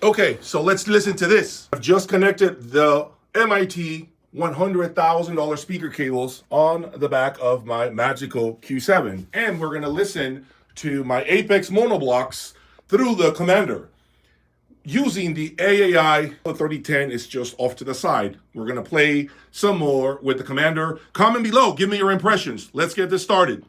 Okay, so let's listen to this. I've just connected the MIT $100,000 speaker cables on the back of my Magical Q7. And we're gonna listen to my Apex monoblocks through the Commander. Using the AAI 3010 is just off to the side. We're gonna play some more with the Commander. Comment below, give me your impressions. Let's get this started.